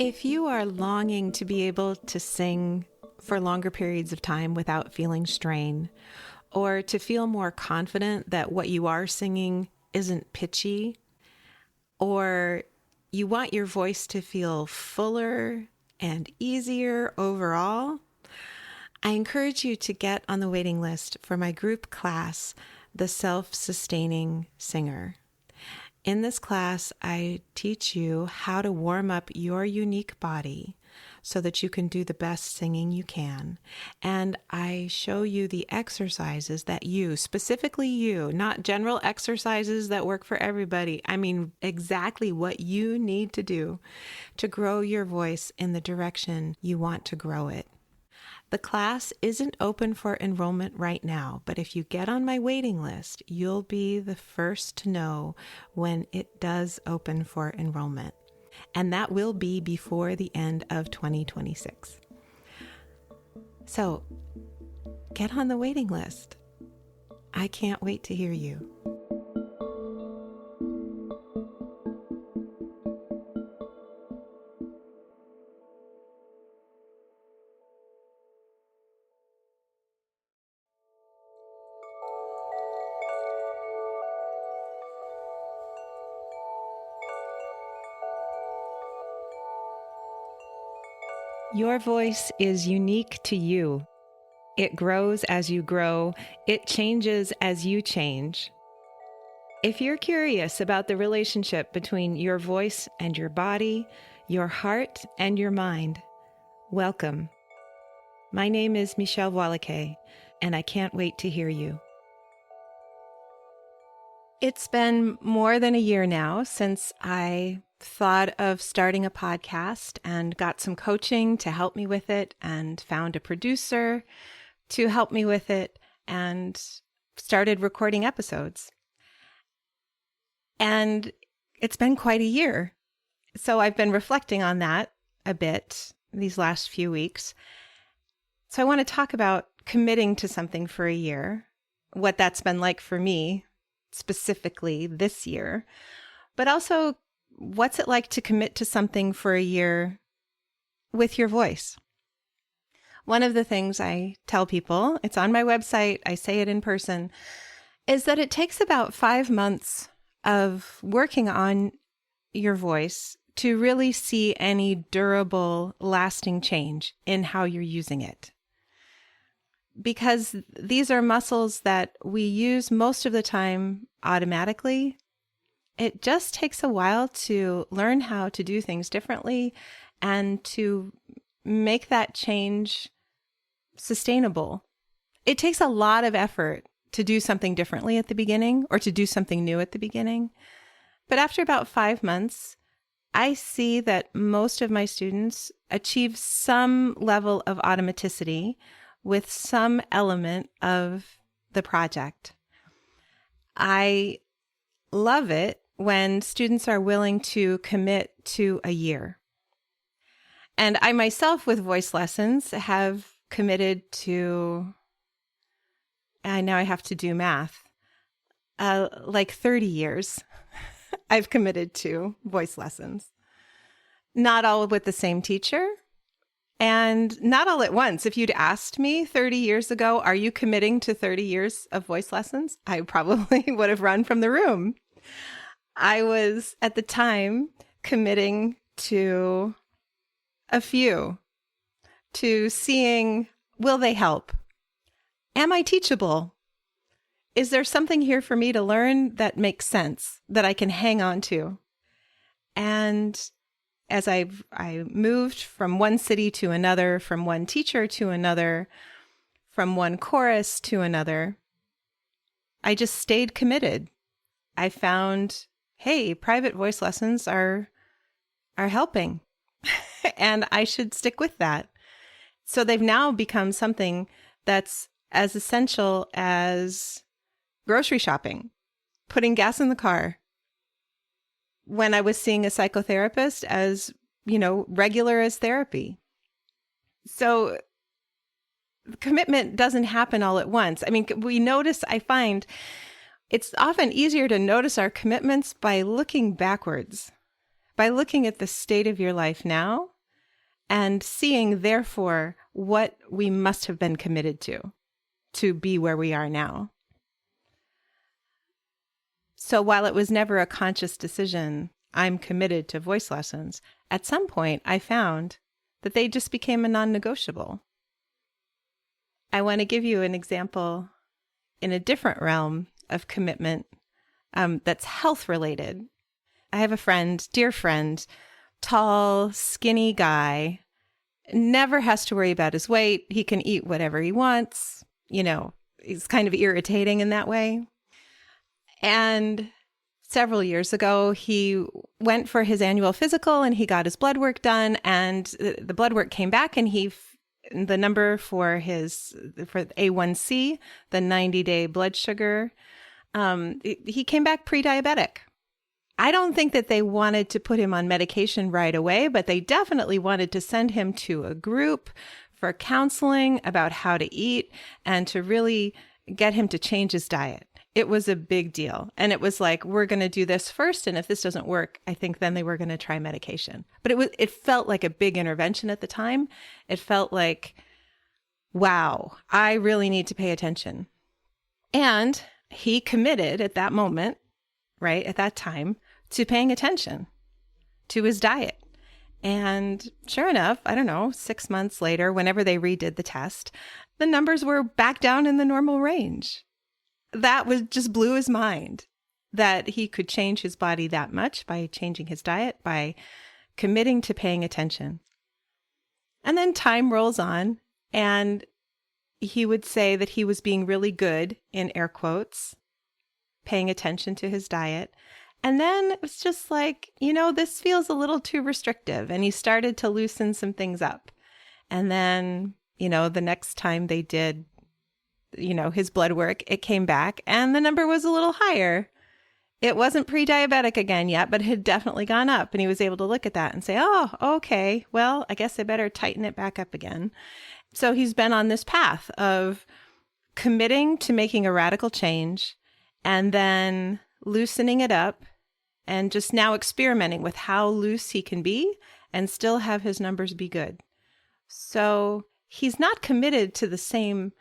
If you are longing to be able to sing for longer periods of time without feeling strain, or to feel more confident that what you are singing isn't pitchy, or you want your voice to feel fuller and easier overall, I encourage you to get on the waiting list for my group class, The Self-Sustaining Singer. In this class, I teach you how to warm up your unique body so that you can do the best singing you can. And I show you the exercises that you, specifically you, not general exercises that work for everybody. I mean, exactly what you need to do to grow your voice in the direction you want to grow it. The class isn't open for enrollment right now, but if you get on my waiting list, you'll be the first to know when it does open for enrollment. And that will be before the end of 2026. So get on the waiting list. I can't wait to hear you. Your voice is unique to you. It grows as you grow. It changes as you change. If you're curious about the relationship between your voice and your body, your heart and your mind, welcome. My name is Michèle Voillequé, and I can't wait to hear you. It's been more than a year now since I thought of starting a podcast and got some coaching to help me with it and found a producer to help me with it and started recording episodes. And it's been quite a year. So I've been reflecting on that a bit these last few weeks. So I want to talk about committing to something for a year, what that's been like for me specifically this year, but also what's it like to commit to something for a year with your voice? One of the things I tell people, it's on my website, I say it in person, is that it takes about 5 months of working on your voice to really see any durable, lasting change in how you're using it. Because these are muscles that we use most of the time automatically. It just takes a while to learn how to do things differently and to make that change sustainable. It takes a lot of effort to do something differently at the beginning or to do something new at the beginning. But after about 5 months, I see that most of my students achieve some level of automaticity with some element of the project. I love it when students are willing to commit to a year. And I myself, with voice lessons, have committed to, now I have to do math, like 30 years I've committed to voice lessons. Not all with the same teacher, and not all at once. If you'd asked me 30 years ago, are you committing to 30 years of voice lessons? I probably would have run from the room. I was, at the time, committing to a few, to seeing, will they help? Am I teachable? Is there something here for me to learn that makes sense, that I can hang on to? And as I moved from one city to another, from one teacher to another, from one chorus to another, I just stayed committed. I found, hey, private voice lessons are helping, and I should stick with that. So they've now become something that's as essential as grocery shopping, putting gas in the car. When I was seeing a psychotherapist, as, regular as therapy. So commitment doesn't happen all at once. I mean, I find it's often easier to notice our commitments by looking backwards, by looking at the state of your life now and seeing, therefore, what we must have been committed to be where we are now. So while it was never a conscious decision, I'm committed to voice lessons, at some point I found that they just became a non-negotiable. I want to give you an example in a different realm of commitment that's health related. I have a friend, dear friend, tall, skinny guy, never has to worry about his weight. He can eat whatever he wants. You know, he's kind of irritating in that way. And several years ago, he went for his annual physical and he got his blood work done, and the blood work came back and the number for A1C, the 90-day blood sugar, he came back pre-diabetic. I don't think that they wanted to put him on medication right away, but they definitely wanted to send him to a group for counseling about how to eat and to really get him to change his diet. It was a big deal. And it was like, we're going to do this first. And if this doesn't work, I think then they were going to try medication. But it felt like a big intervention at the time. It felt like, wow, I really need to pay attention. And he committed at that moment, right, at that time, to paying attention to his diet. And sure enough, I don't know, 6 months later, whenever they redid the test, the numbers were back down in the normal range. That just blew his mind, that he could change his body that much by changing his diet, by committing to paying attention. And then time rolls on, and he would say that he was being really good, in air quotes, paying attention to his diet. And then it was just like, this feels a little too restrictive. And he started to loosen some things up. And then, the next time they did, his blood work, it came back and the number was a little higher. It wasn't pre-diabetic again yet, but it had definitely gone up. And he was able to look at that and say, oh, okay, well, I guess I better tighten it back up again. So he's been on this path of committing to making a radical change and then loosening it up and just now experimenting with how loose he can be and still have his numbers be good. So he's not committed to the same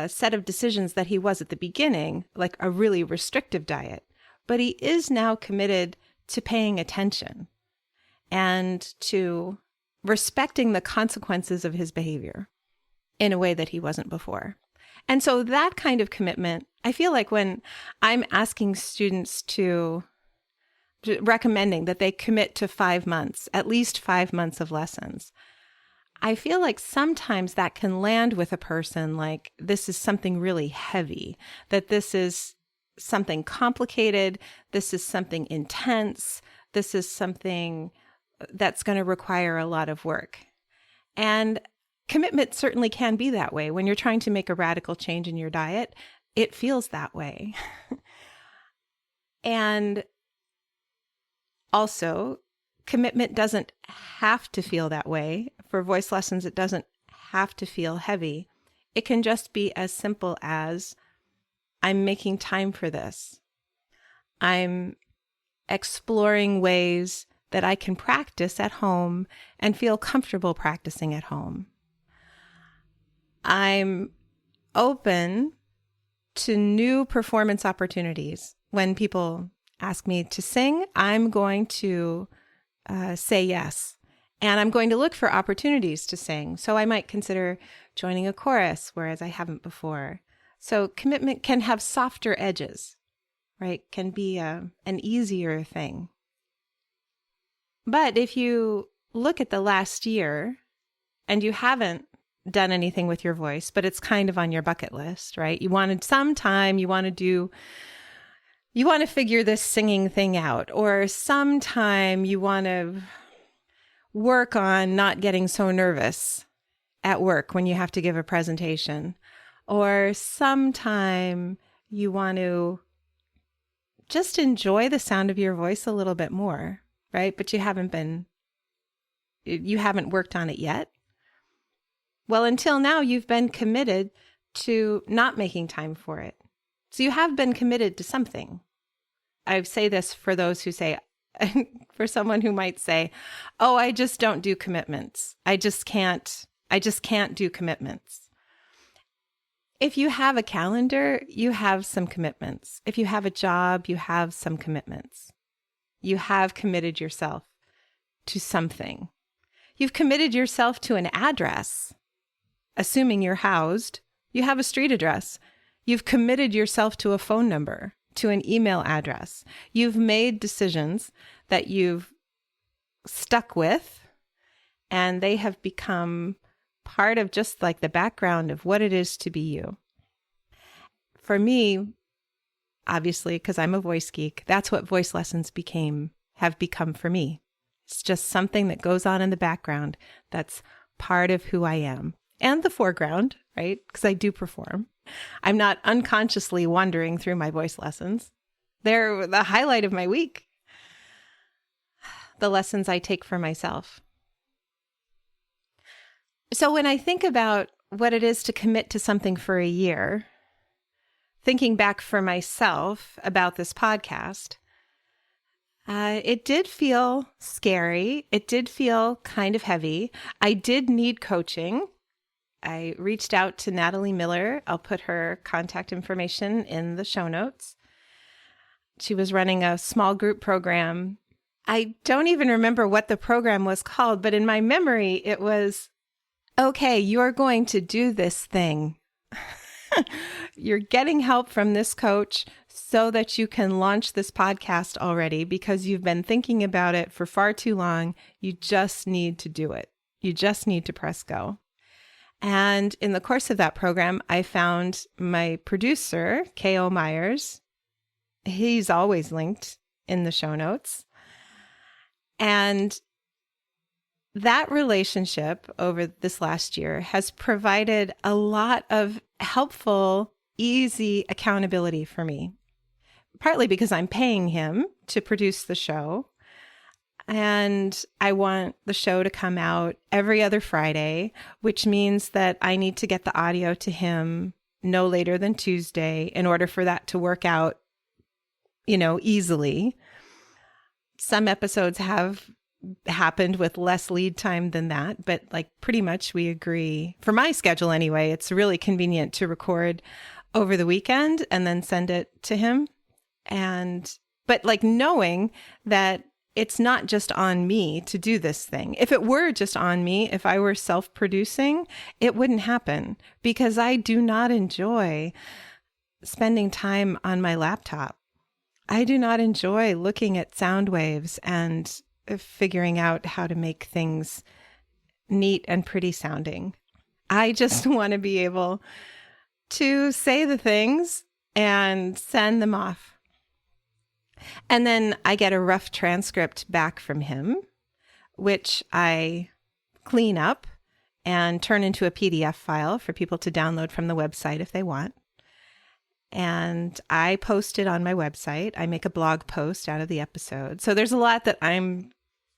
set of decisions that he was at the beginning, like a really restrictive diet, but he is now committed to paying attention and to respecting the consequences of his behavior in a way that he wasn't before. And so that kind of commitment, I feel like when I'm asking students recommending that they commit to 5 months, at least 5 months of lessons, I feel like sometimes that can land with a person like this is something really heavy, that this is something complicated, this is something intense, this is something that's going to require a lot of work. And commitment certainly can be that way. When you're trying to make a radical change in your diet, it feels that way. And also, commitment doesn't have to feel that way. For voice lessons, it doesn't have to feel heavy. It can just be as simple as, I'm making time for this. I'm exploring ways that I can practice at home and feel comfortable practicing at home. I'm open to new performance opportunities. When people ask me to sing, I'm going to say yes. And I'm going to look for opportunities to sing. So I might consider joining a chorus, whereas I haven't before. So commitment can have softer edges, right? Can be an easier thing. But if you look at the last year and you haven't done anything with your voice, but it's kind of on your bucket list, right? You wanted some time, you want to figure this singing thing out, or sometime you want to work on not getting so nervous at work when you have to give a presentation, or sometime you want to just enjoy the sound of your voice a little bit more, right? But you haven't worked on it yet. Well, until now, you've been committed to not making time for it. So you have been committed to something. I say this for those who say, for someone who might say, "Oh, I just don't do commitments. I just can't do commitments." If you have a calendar, you have some commitments. If you have a job, you have some commitments. You have committed yourself to something. You've committed yourself to an address. Assuming you're housed, you have a street address. You've committed yourself to a phone number, to an email address. You've made decisions that you've stuck with, and they have become part of just like the background of what it is to be you. For me, obviously, because I'm a voice geek, that's what voice lessons have become for me. It's just something that goes on in the background that's part of who I am. And the foreground, right? Because I do perform. I'm not unconsciously wandering through my voice lessons. They're the highlight of my week. The lessons I take for myself. So when I think about what it is to commit to something for a year, thinking back for myself about this podcast, it did feel scary. It did feel kind of heavy. I did need coaching. I reached out to Natalie Miller. I'll put her contact information in the show notes. She was running a small group program. I don't even remember what the program was called, but in my memory, it was, okay, you're going to do this thing. You're getting help from this coach so that you can launch this podcast already because you've been thinking about it for far too long. You just need to do it. You just need to press go. And in the course of that program, I found my producer, K.O. Myers. He's always linked in the show notes. And that relationship over this last year has provided a lot of helpful, easy accountability for me, partly because I'm paying him to produce the show. And I want the show to come out every other Friday, which means that I need to get the audio to him no later than Tuesday in order for that to work out, easily. Some episodes have happened with less lead time than that, but like pretty much we agree. For my schedule anyway, it's really convenient to record over the weekend and then send it to him. But like knowing that it's not just on me to do this thing. If it were just on me, if I were self-producing, it wouldn't happen because I do not enjoy spending time on my laptop. I do not enjoy looking at sound waves and figuring out how to make things neat and pretty sounding. I just want to be able to say the things and send them off. And then I get a rough transcript back from him, which I clean up and turn into a PDF file for people to download from the website if they want. And I post it on my website. I make a blog post out of the episode. So there's a lot that I'm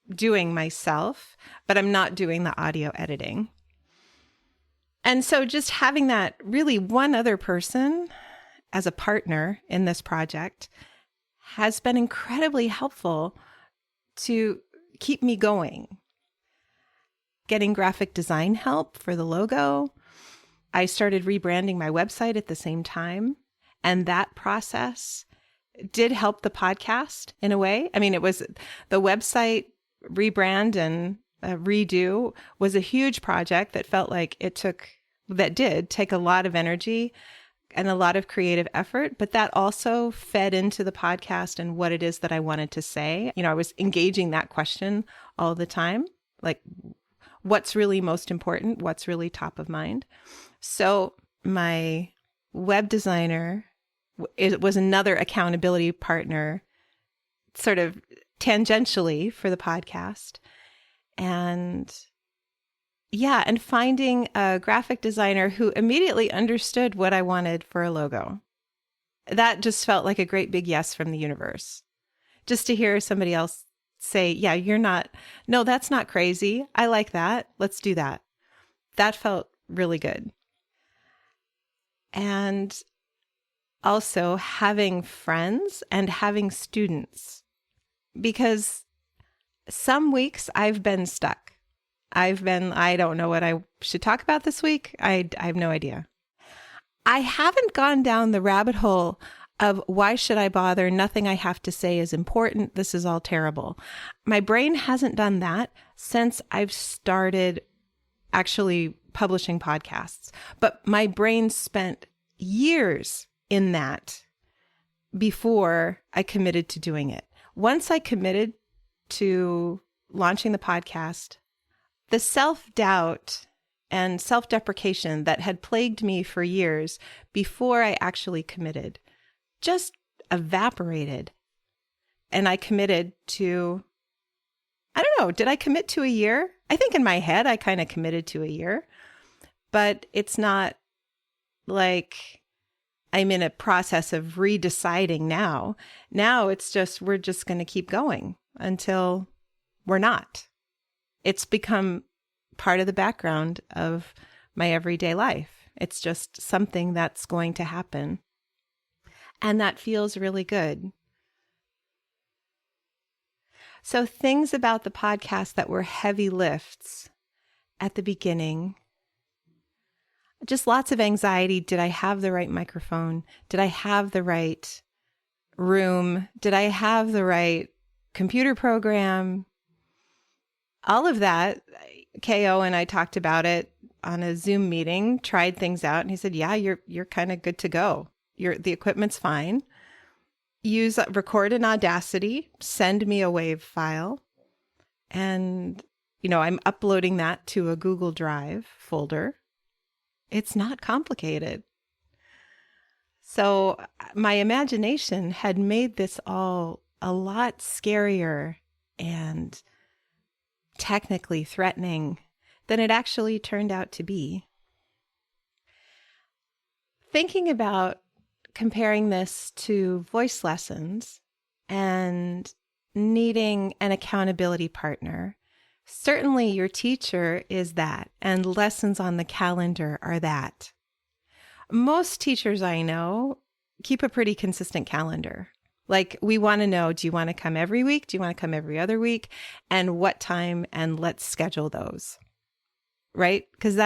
doing myself, but I'm not doing the audio editing. And so just having that really one other person as a partner in this project has been incredibly helpful to keep me going. Getting graphic design help for the logo. I started rebranding my website at the same time. And that process did help the podcast in a way. I mean, it was the website rebrand and redo was a huge project that felt like that did take a lot of energy and a lot of creative effort, but that also fed into the podcast and what it is that I wanted to say. I was engaging that question all the time, like what's really most important, what's really top of mind. So my web designer was another accountability partner, sort of tangentially for the podcast. And finding a graphic designer who immediately understood what I wanted for a logo. That just felt like a great big yes from the universe. Just to hear somebody else say, yeah, no, that's not crazy. I like that. Let's do that. That felt really good. And also having friends and having students because some weeks I've been stuck. I don't know what I should talk about this week. I have no idea. I haven't gone down the rabbit hole of why should I bother? Nothing I have to say is important. This is all terrible. My brain hasn't done that since I've started actually publishing podcasts. But my brain spent years in that before I committed to doing it. Once I committed to launching the podcast, the self-doubt and self-deprecation that had plagued me for years before I actually committed just evaporated. And I committed to, I don't know, did I commit to a year? I think in my head, I kind of committed to a year, but it's not like I'm in a process of redeciding now. Now it's just, we're just going to keep going until we're not. It's become part of the background of my everyday life. It's just something that's going to happen. And that feels really good. So things about the podcast that were heavy lifts at the beginning, just lots of anxiety. Did I have the right microphone? Did I have the right room? Did I have the right computer program? All of that, KO and I talked about it on a Zoom meeting, tried things out, and he said, yeah, you're kind of good to go. The equipment's fine. Record in Audacity, send me a WAV file, and, I'm uploading that to a Google Drive folder. It's not complicated. So my imagination had made this all a lot scarier and technically threatening than it actually turned out to be. Thinking about comparing this to voice lessons and needing an accountability partner, certainly your teacher is that, and lessons on the calendar are that. Most teachers I know keep a pretty consistent calendar. Like, we want to know, do you want to come every week? Do you want to come every other week? And what time? And let's schedule those, right? Because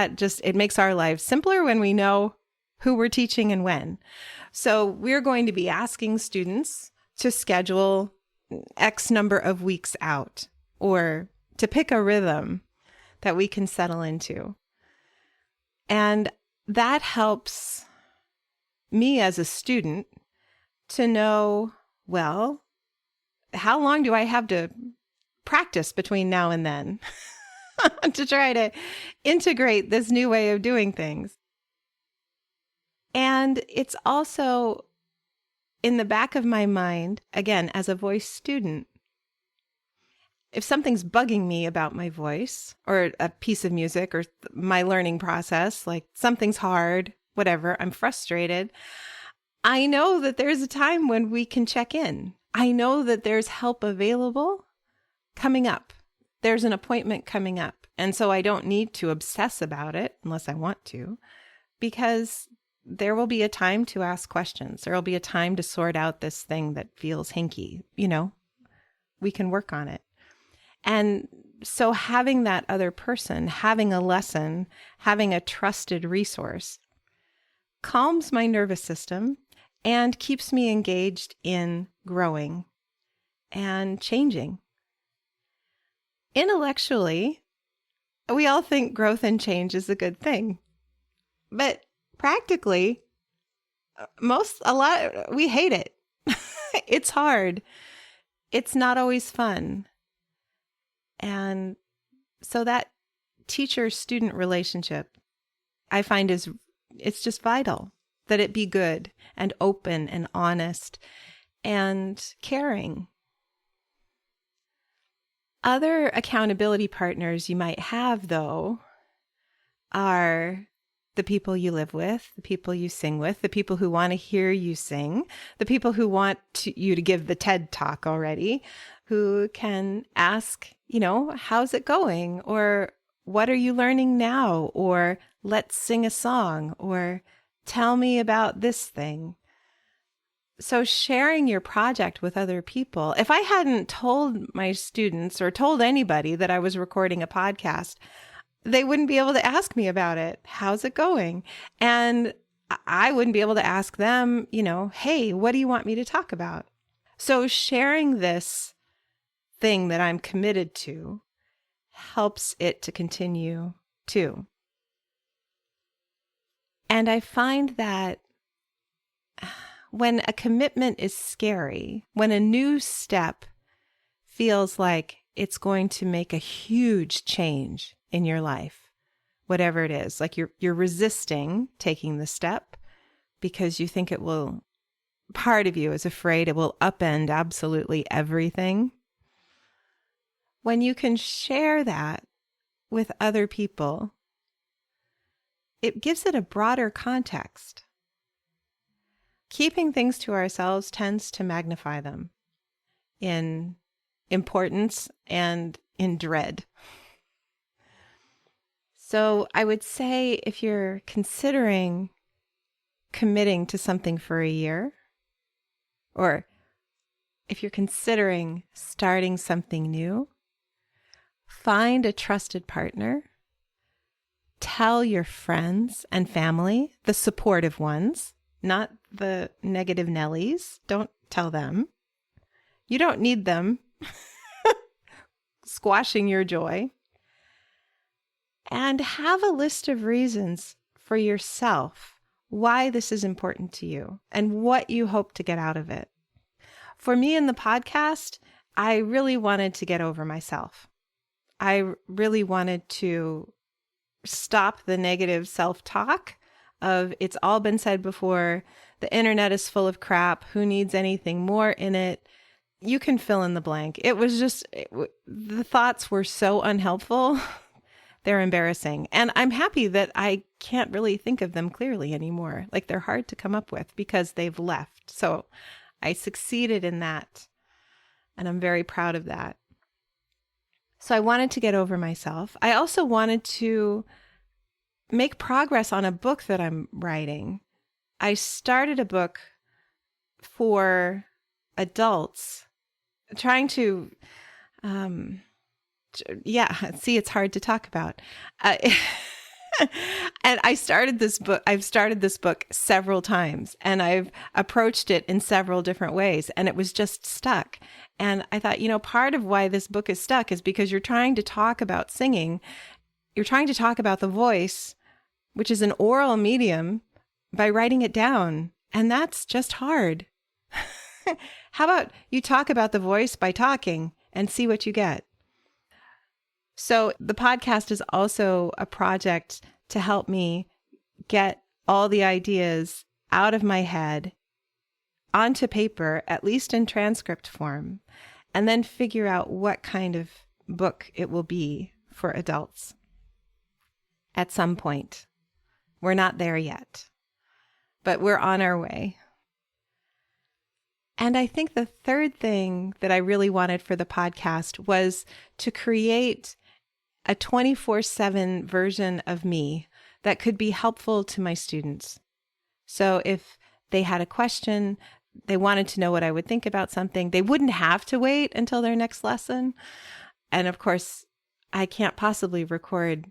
it makes our lives simpler when we know who we're teaching and when. So we're going to be asking students to schedule X number of weeks out, or to pick a rhythm that we can settle into. And that helps me as a student to know, well, how long do I have to practice between now and then to try to integrate this new way of doing things? And it's also in the back of my mind, again, as a voice student, if something's bugging me about my voice or a piece of music or my learning process, like something's hard, whatever, I'm frustrated, I know that there's a time when we can check in. I know that there's help available coming up. There's an appointment coming up. And so I don't need to obsess about it unless I want to, because there will be a time to ask questions. There will be a time to sort out this thing that feels hinky. We can work on it. And so having that other person, having a lesson, having a trusted resource calms my nervous system and keeps me engaged in growing and changing. Intellectually, we all think growth and change is a good thing. But practically, we hate it. It's hard. It's not always fun. And so that teacher-student relationship, I find it's just vital that it be good and open and honest and caring. Other accountability partners you might have, though, are the people you live with, the people you sing with, the people who want to hear you sing, the people who want you to give the TED Talk already, who can ask, how's it going? Or what are you learning now? Or let's sing a song, or tell me about this thing. So sharing your project with other people, if I hadn't told my students or told anybody that I was recording a podcast, they wouldn't be able to ask me about it. How's it going? And I wouldn't be able to ask them, hey, what do you want me to talk about? So sharing this thing that I'm committed to helps it to continue too. And I find that when a commitment is scary, when a new step feels like it's going to make a huge change in your life, whatever it is, like you're resisting taking the step because you think it will, part of you is afraid it will upend absolutely everything. When you can share that with other people, it gives it a broader context. Keeping things to ourselves tends to magnify them in importance and in dread. So I would say if you're considering committing to something for a year, or if you're considering starting something new, find a trusted partner. Tell your friends and family, the supportive ones, not the negative Nellies. Don't tell them. You don't need them squashing your joy. And have a list of reasons for yourself why this is important to you and what you hope to get out of it. For me in the podcast, I really wanted to get over myself. I really wanted to stop the negative self-talk of it's all been said before, the internet is full of crap, who needs anything more in it? You can fill in the blank. It was just, the thoughts were so unhelpful, they're embarrassing. And I'm happy that I can't really think of them clearly anymore. Like they're hard to come up with because they've left. So I succeeded in that. And I'm very proud of that. So I wanted to get over myself. I also wanted to make progress on a book that I'm writing. I started a book for adults, trying to, it's hard to talk about. And I've started this book several times, and I've approached it in several different ways, and it was just stuck. And I thought, part of why this book is stuck is because you're trying to talk about singing. You're trying to talk about the voice, which is an oral medium, by writing it down. And that's just hard. How about you talk about the voice by talking and see what you get? So the podcast is also a project to help me get all the ideas out of my head onto paper, at least in transcript form, and then figure out what kind of book it will be for adults at some point. We're not there yet, but we're on our way. And I think the third thing that I really wanted for the podcast was to create a 24/7 version of me that could be helpful to my students. So if they had a question, they wanted to know what I would think about something, they wouldn't have to wait until their next lesson. And of course, I can't possibly record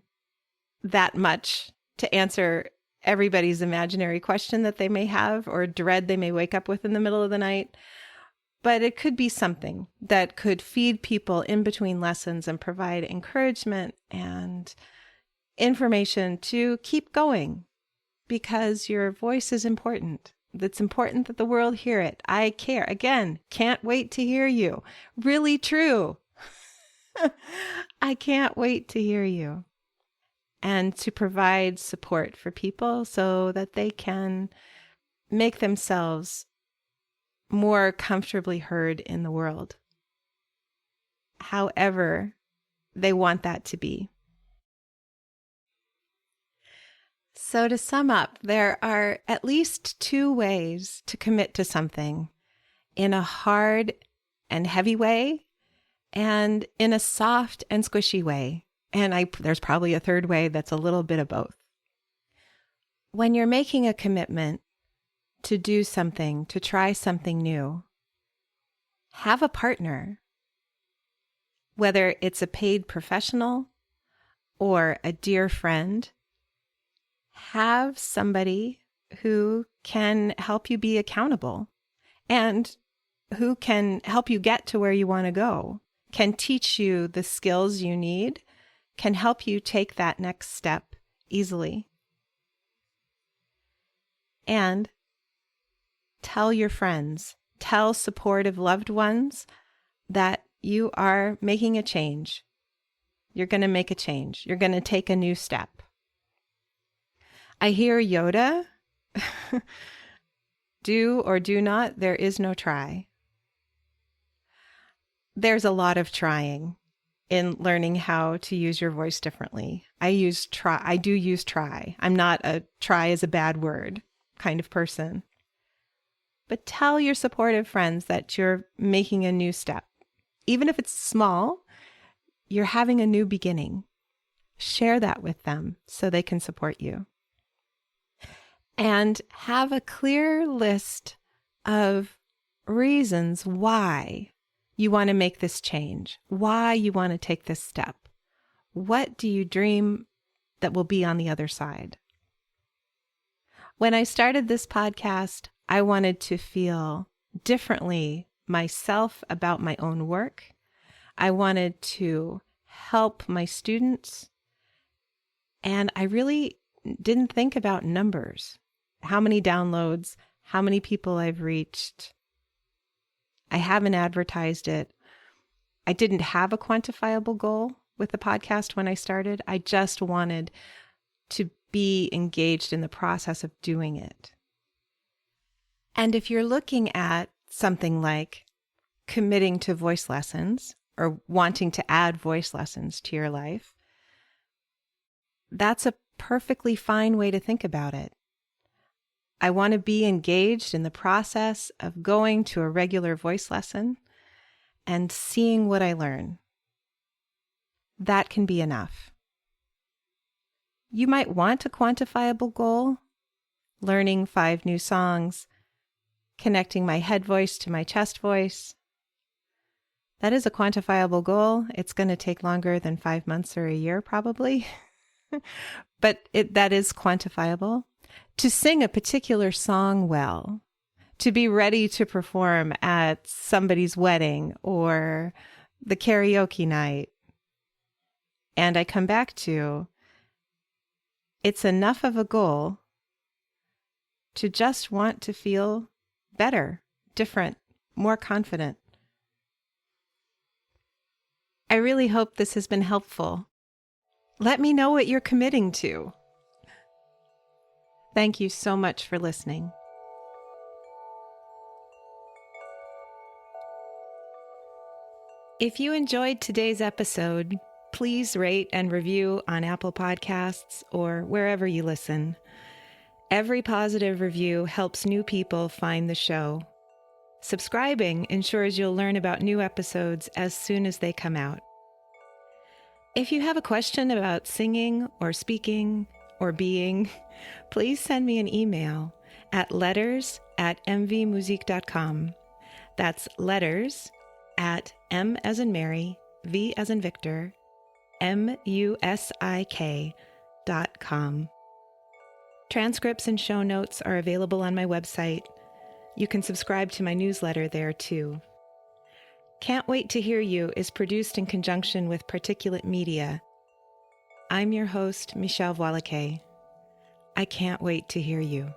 that much to answer everybody's imaginary question that they may have or dread they may wake up with in the middle of the night. But it could be something that could feed people in between lessons and provide encouragement and information to keep going, because your voice is important. It's important that the world hear it. I care. Again, can't wait to hear you. Really true. I can't wait to hear you. And to provide support for people so that they can make themselves more comfortably heard in the world, however they want that to be. So to sum up, there are at least 2 ways to commit to something: in a hard and heavy way, and in a soft and squishy way. And there's probably a third way that's a little bit of both. When you're making a commitment, to do something, to try something new, have a partner, whether it's a paid professional or a dear friend. Have somebody who can help you be accountable and who can help you get to where you want to go, can teach you the skills you need, can help you take that next step easily. And tell your friends, tell supportive loved ones that you are making a change. You're going to make a change. You're going to take a new step. I hear Yoda, do or do not, there is no try. There's a lot of trying in learning how to use your voice differently. I do use try. I'm not a try is a bad word kind of person. But tell your supportive friends that you're making a new step. Even if it's small, you're having a new beginning. Share that with them so they can support you. And have a clear list of reasons why you want to make this change, why you want to take this step. What do you dream that will be on the other side? When I started this podcast, I wanted to feel differently myself about my own work. I wanted to help my students. And I really didn't think about numbers, how many downloads, how many people I've reached. I haven't advertised it. I didn't have a quantifiable goal with the podcast when I started. I just wanted to be engaged in the process of doing it. And if you're looking at something like committing to voice lessons or wanting to add voice lessons to your life, that's a perfectly fine way to think about it. I want to be engaged in the process of going to a regular voice lesson and seeing what I learn. That can be enough. You might want a quantifiable goal, learning 5 new songs, connecting my head voice to my chest voice. That is a quantifiable goal. It's going to take longer than 5 months or a year probably, but that is quantifiable. To sing a particular song well, to be ready to perform at somebody's wedding or the karaoke night. And I come back to, it's enough of a goal to just want to feel better, different, more confident. I really hope this has been helpful. Let me know what you're committing to. Thank you so much for listening. If you enjoyed today's episode, please rate and review on Apple Podcasts or wherever you listen. Every positive review helps new people find the show. Subscribing ensures you'll learn about new episodes as soon as they come out. If you have a question about singing or speaking or being, please send me an email at letters@mvmusique.com. That's letters at M as in Mary, V as in Victor, MUSIK.com. Transcripts and show notes are available on my website. You can subscribe to my newsletter there too. Can't Wait to Hear You is produced in conjunction with Particulate Media. I'm your host, Michèle Voillequé. I can't wait to hear you.